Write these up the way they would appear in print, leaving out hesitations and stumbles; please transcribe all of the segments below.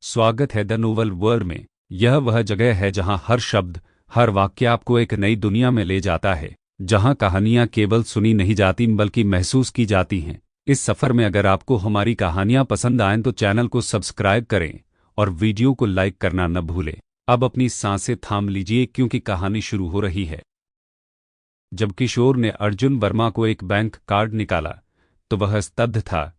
स्वागत है the novel world में। यह वह जगह है जहां हर शब्द, हर वाक्य आपको एक नई दुनिया में ले जाता है, जहां कहानियां केवल सुनी नहीं जाती बल्कि महसूस की जाती हैं। इस सफ़र में अगर आपको हमारी कहानियां पसंद आएं तो चैनल को सब्सक्राइब करें और वीडियो को लाइक करना न भूलें। अब अपनी सांसें थाम लीजिए क्योंकि कहानी शुरू हो रही है। जब किशोर ने अर्जुन वर्मा को एक बैंक कार्ड निकाला तो वह स्तब्ध था,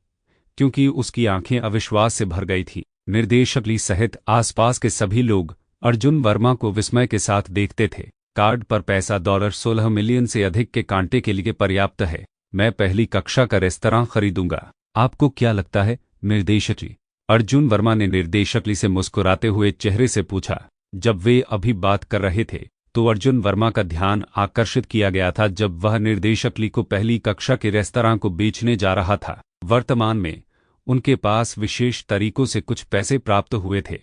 क्योंकि उसकी आंखें अविश्वास से भर गई थी। निर्देशक ली सहित आसपास के सभी लोग अर्जुन वर्मा को विस्मय के साथ देखते थे। कार्ड पर पैसा $16 मिलियन से अधिक के कांटे के लिए पर्याप्त है। मैं पहली कक्षा का रेस्तरां खरीदूंगा। आपको क्या लगता है निर्देशक जी? अर्जुन वर्मा ने निर्देशक ली से मुस्कुराते हुए चेहरे से पूछा। जब वे अभी बात कर रहे थे तो अर्जुन वर्मा का ध्यान आकर्षित किया गया था जब वह निर्देशक ली को पहली कक्षा के रेस्तरां को बेचने जा रहा था। वर्तमान में उनके पास विशेष तरीकों से कुछ पैसे प्राप्त हुए थे,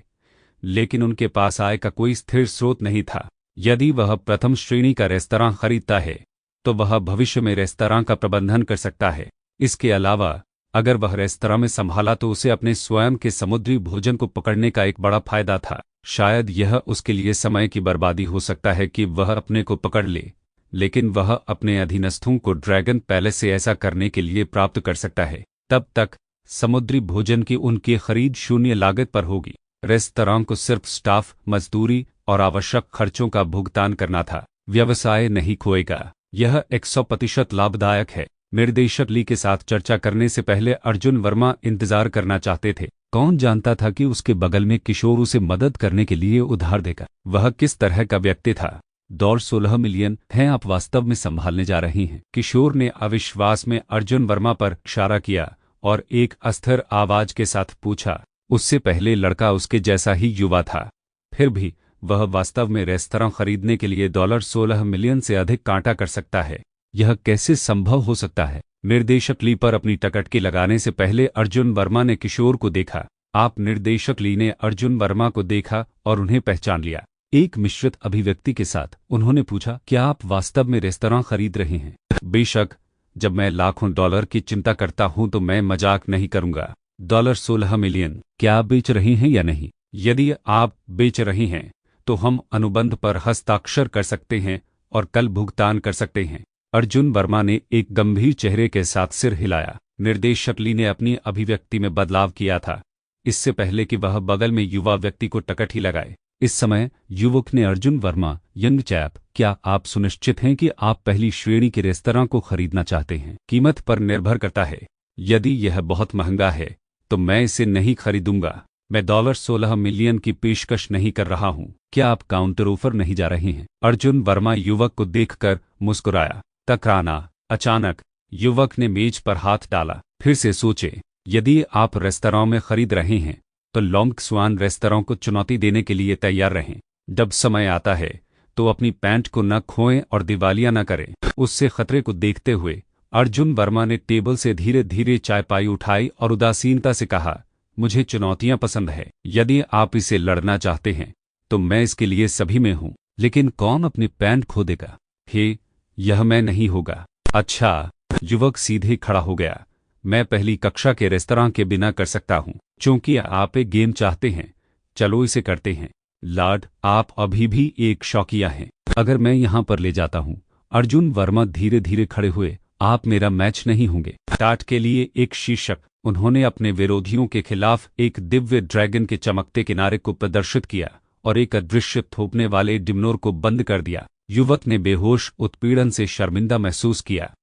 लेकिन उनके पास आय का कोई स्थिर स्रोत नहीं था। यदि वह प्रथम श्रेणी का रेस्तरां खरीदता है तो वह भविष्य में रेस्तरां का प्रबंधन कर सकता है। इसके अलावा अगर वह रेस्तरां में संभाला तो उसे अपने स्वयं के समुद्री भोजन को पकड़ने का एक बड़ा फायदा था। शायद यह उसके लिए समय की बर्बादी हो सकता है कि वह अपने को पकड़ ले, लेकिन वह अपने अधीनस्थों को ड्रैगन पैलेस से ऐसा करने के लिए प्राप्त कर सकता है। तब तक समुद्री भोजन की उनकी खरीद शून्य लागत पर होगी। रेस्तरां को सिर्फ स्टाफ, मजदूरी और आवश्यक खर्चों का भुगतान करना था। व्यवसाय नहीं खोएगा। यह 100% लाभदायक है। निर्देशक ली के साथ चर्चा करने से पहले अर्जुन वर्मा इंतजार करना चाहते थे। कौन जानता था कि उसके बगल में किशोर उसे मदद करने के लिए उधार देगा। वह किस तरह का व्यक्ति था। $16 मिलियन हैं आप वास्तव में संभालने जा रही हैं? किशोर ने अविश्वास में अर्जुन वर्मा पर इशारा किया और एक अस्थिर आवाज के साथ पूछा। उससे पहले लड़का उसके जैसा ही युवा था, फिर भी वह वास्तव में रेस्तरां खरीदने के लिए $16 मिलियन से अधिक कांटा कर सकता है। यह कैसे संभव हो सकता है? निर्देशक ली पर अपनी टकटकी लगाने से पहले अर्जुन वर्मा ने किशोर को देखा। आप निर्देशक ली ने अर्जुन वर्मा को देखा और उन्हें पहचान लिया। एक मिश्रित अभिव्यक्ति के साथ उन्होंने पूछा, क्या आप वास्तव में रेस्तरां खरीद रहे हैं? बेशक, जब मैं लाखों डॉलर की चिंता करता हूं तो मैं मजाक नहीं करूंगा। $16 मिलियन क्या आप बेच रही हैं या नहीं? यदि आप बेच रही हैं तो हम अनुबंध पर हस्ताक्षर कर सकते हैं और कल भुगतान कर सकते हैं। अर्जुन वर्मा ने एक गंभीर चेहरे के साथ सिर हिलाया। निर्देशक ली ने अपनी अभिव्यक्ति में बदलाव किया था, इससे पहले कि वह बगल में युवा व्यक्ति को टकटकी लगाए। इस समय युवक ने अर्जुन वर्मा, यंग चैप, क्या आप सुनिश्चित हैं कि आप पहली श्रेणी के रेस्तरां को खरीदना चाहते हैं? कीमत पर निर्भर करता है। यदि यह बहुत महंगा है तो मैं इसे नहीं खरीदूंगा। मैं $16 मिलियन की पेशकश नहीं कर रहा हूं। क्या आप काउंटर ऑफर नहीं जा रहे हैं? अर्जुन वर्मा युवक को देखकर मुस्कुराया। टकराना। अचानक युवक ने मेज पर हाथ डाला। फिर से सोचे, यदि आप रेस्तरां में खरीद रहे हैं तो लॉन्ग स्वान रेस्तरां को चुनौती देने के लिए तैयार रहें। जब समय आता है तो अपनी पैंट को न खोएं और दिवालिया न करें। उससे खतरे को देखते हुए अर्जुन वर्मा ने टेबल से धीरे धीरे चायपाई उठाई और उदासीनता से कहा, मुझे चुनौतियां पसंद है। यदि आप इसे लड़ना चाहते हैं तो मैं इसके लिए सभी में हूं, लेकिन कौन अपनी पैंट खो देगा? हे, यह मैं नहीं होगा। अच्छा। युवक सीधे खड़ा हो गया। मैं पहली कक्षा के रेस्तरां के बिना कर सकता हूं। चूंकि आप एक गेम चाहते हैं, चलो इसे करते हैं। लॉर्ड, आप अभी भी एक शौकिया हैं। अगर मैं यहां पर ले जाता हूं। अर्जुन वर्मा धीरे धीरे खड़े हुए। आप मेरा मैच नहीं होंगे। टाट के लिए एक शीर्षक। उन्होंने अपने विरोधियों के खिलाफ एक दिव्य ड्रैगन के चमकते किनारे को प्रदर्शित किया और एक अदृश्य थोपने वाले डिमनोर को बंद कर दिया। युवक ने बेहोश उत्पीड़न से शर्मिंदा महसूस किया।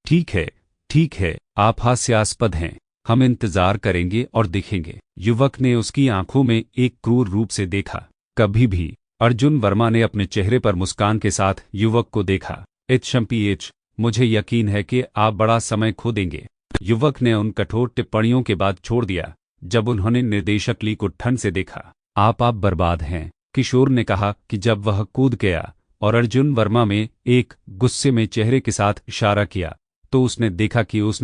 ठीक है, आप हास्यास्पद हैं। हम इंतजार करेंगे और देखेंगे। युवक ने उसकी आंखों में एक क्रूर रूप से देखा। कभी भी। अर्जुन वर्मा ने अपने चेहरे पर मुस्कान के साथ युवक को देखा। HMPH, मुझे यकीन है कि आप बड़ा समय खो देंगे। युवक ने उन कठोर टिप्पणियों के बाद छोड़ दिया जब उन्होंने निर्देशक ली को ठंड से देखा। आप बर्बाद हैं, किशोर ने कहा कि जब वह कूद गया और अर्जुन वर्मा में एक गुस्से में चेहरे के साथ इशारा किया तो उसने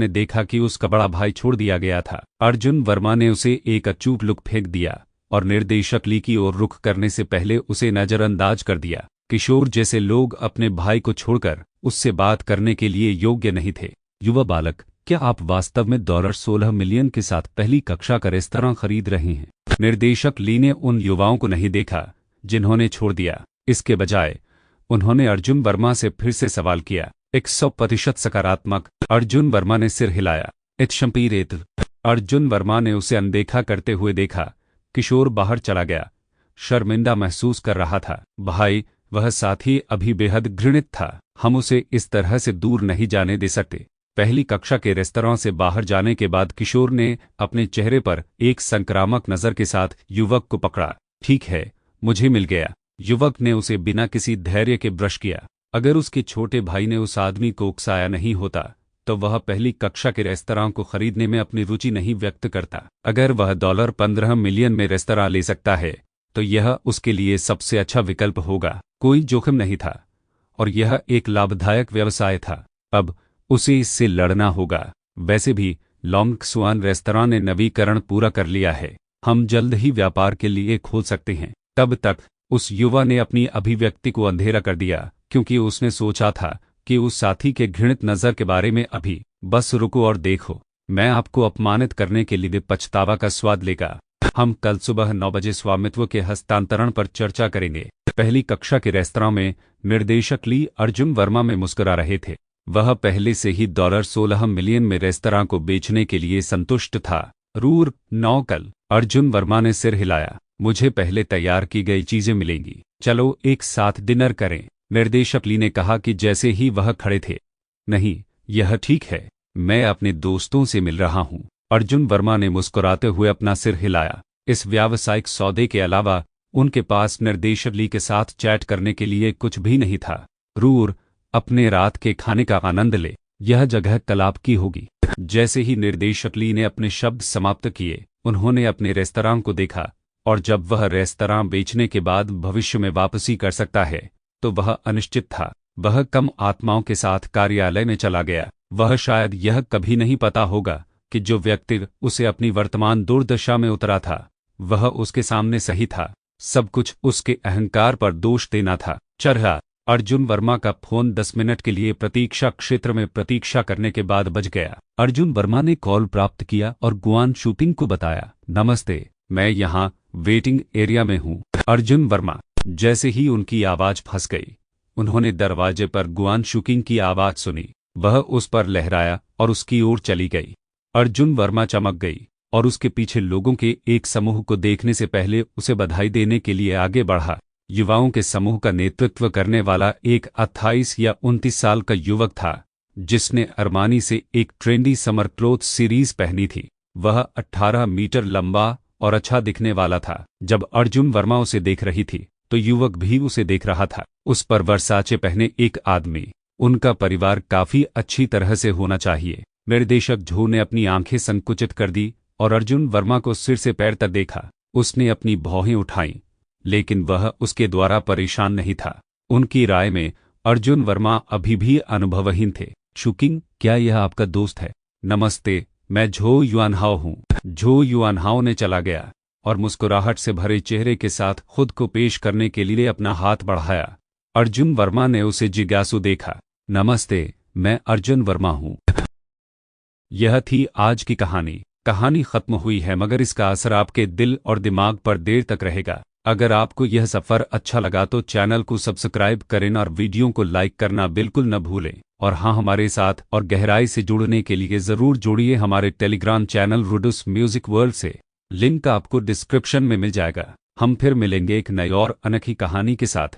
देखा कि उसका बड़ा भाई छोड़ दिया गया था। अर्जुन वर्मा ने उसे एक अचूक लुक फेंक दिया और निर्देशक ली की ओर रुख करने से पहले उसे नजरअंदाज कर दिया। किशोर जैसे लोग अपने भाई को छोड़कर उससे बात करने के लिए योग्य नहीं थे। युवा बालक, क्या आप वास्तव में $16 मिलियन के साथ पहली कक्षा का रेस्तरां खरीद रहे हैं? निर्देशक ली ने उन युवाओं को नहीं देखा जिन्होंने छोड़ दिया। इसके बजाय उन्होंने अर्जुन वर्मा से फिर से सवाल किया। 100% सकारात्मक। अर्जुन वर्मा ने सिर हिलाया। इत्शंपीरेत। अर्जुन वर्मा ने उसे अनदेखा करते हुए देखा। किशोर बाहर चला गया, शर्मिंदा महसूस कर रहा था। भाई, वह साथी अभी बेहद घृणित था। हम उसे इस तरह से दूर नहीं जाने दे सकते। पहली कक्षा के रेस्तरां से बाहर जाने के बाद किशोर ने अपने चेहरे पर एक संक्रामक नज़र के साथ युवक को पकड़ा। ठीक है, मुझे मिल गया। युवक ने उसे बिना किसी धैर्य के ब्रश किया। अगर उसके छोटे भाई ने उस आदमी को उकसाया नहीं होता तो वह पहली कक्षा के रेस्तरां को खरीदने में अपनी रुचि नहीं व्यक्त करता। अगर वह $15 मिलियन में रेस्तरां ले सकता है तो यह उसके लिए सबसे अच्छा विकल्प होगा। कोई जोखिम नहीं था और यह एक लाभदायक व्यवसाय था। अब उसे इससे लड़ना होगा। वैसे भी लॉन्ग स्वान रेस्तरां ने नवीकरण पूरा कर लिया है। हम जल्द ही व्यापार के लिए खोल सकते हैं। तब तक उस युवा ने अपनी अभिव्यक्ति को अंधेरा कर दिया क्योंकि उसने सोचा था कि उस साथी के घृणित नज़र के बारे में अभी बस रुको और देखो, मैं आपको अपमानित करने के लिए पछतावा का स्वाद लेगा। हम कल सुबह 9 बजे स्वामित्व के हस्तांतरण पर चर्चा करेंगे। पहली कक्षा के रेस्तरां में निर्देशक ली अर्जुन वर्मा में मुस्कुरा रहे थे। वह पहले से ही $16 मिलियन में रेस्तरां को बेचने के लिए संतुष्ट था। रूर 9 कल। अर्जुन वर्मा ने सिर हिलाया। मुझे पहले तैयार की गई चीजें मिलेंगी। चलो एक साथ डिनर करें, निर्देशक ली ने कहा कि जैसे ही वह खड़े थे। नहीं, यह ठीक है, मैं अपने दोस्तों से मिल रहा हूं। अर्जुन वर्मा ने मुस्कुराते हुए अपना सिर हिलाया। इस व्यावसायिक सौदे के अलावा उनके पास निर्देशक ली के साथ चैट करने के लिए कुछ भी नहीं था। रूर, अपने रात के खाने का आनंद ले, यह जगह कल आपकी होगी। जैसे ही निर्देशक ली ने अपने शब्द समाप्त किए, उन्होंने अपने रेस्तरां को देखा और जब वह रेस्तरां बेचने के बाद भविष्य में वापसी कर सकता है तो वह अनिश्चित था। वह कम आत्माओं के साथ कार्यालय में चला गया। वह शायद यह कभी नहीं पता होगा कि जो व्यक्ति उसे अपनी वर्तमान दुर्दशा में उतरा था वह उसके सामने सही था। सब कुछ उसके अहंकार पर दोष देना था। चरहा। अर्जुन वर्मा का फोन 10 मिनट के लिए प्रतीक्षा क्षेत्र में प्रतीक्षा करने के बाद बज गया। अर्जुन वर्मा ने कॉल प्राप्त किया और गुआन शूटिंग को बताया। नमस्ते, मैं यहाँ वेटिंग एरिया में हूँ। अर्जुन वर्मा। जैसे ही उनकी आवाज फंस गई, उन्होंने दरवाजे पर गुआन शूटिंग की आवाज सुनी। वह उस पर लहराया और उसकी ओर चली गई। अर्जुन वर्मा चमक गई और उसके पीछे लोगों के एक समूह को देखने से पहले उसे बधाई देने के लिए आगे बढ़ा। युवाओं के समूह का नेतृत्व करने वाला एक 28 या 29 साल का युवक था जिसने अरमानी से एक ट्रेंडी समर क्लोथ सीरीज पहनी थी। वह 18 मीटर लंबा और अच्छा दिखने वाला था। जब अर्जुन वर्मा उसे देख रही थी तो युवक भी उसे देख रहा था। उस पर वर्साचे पहने एक आदमी। उनका परिवार काफी अच्छी तरह से होना चाहिए। निर्देशक झो ने अपनी आंखें संकुचित कर दी और अर्जुन वर्मा को सिर से पैर तक देखा। उसने अपनी भौहें उठाईं, लेकिन वह उसके द्वारा परेशान नहीं था। उनकी राय में अर्जुन वर्मा अभी भी अनुभवहीन थे। शुकिंग, क्या यह आपका दोस्त है? नमस्ते, मैं झो युआनहाओ हूँ। झो युआनहाओ ने चला गया और मुस्कुराहट से भरे चेहरे के साथ खुद को पेश करने के लिए अपना हाथ बढ़ाया। अर्जुन वर्मा ने उसे जिज्ञासु देखा। नमस्ते, मैं अर्जुन वर्मा हूँ। यह थी आज की कहानी। कहानी खत्म हुई है मगर इसका असर आपके दिल और दिमाग पर देर तक रहेगा। अगर आपको यह सफ़र अच्छा लगा तो चैनल को सब्सक्राइब करें और वीडियो को लाइक करना बिल्कुल न भूलें। और हाँ, हमारे साथ और गहराई से जुड़ने के लिए ज़रूर जुड़िए हमारे टेलीग्राम चैनल रुडुस म्यूजिक वर्ल्ड से। लिंक आपको डिस्क्रिप्शन में मिल जाएगा। हम फिर मिलेंगे एक नई और अनोखी कहानी के साथ।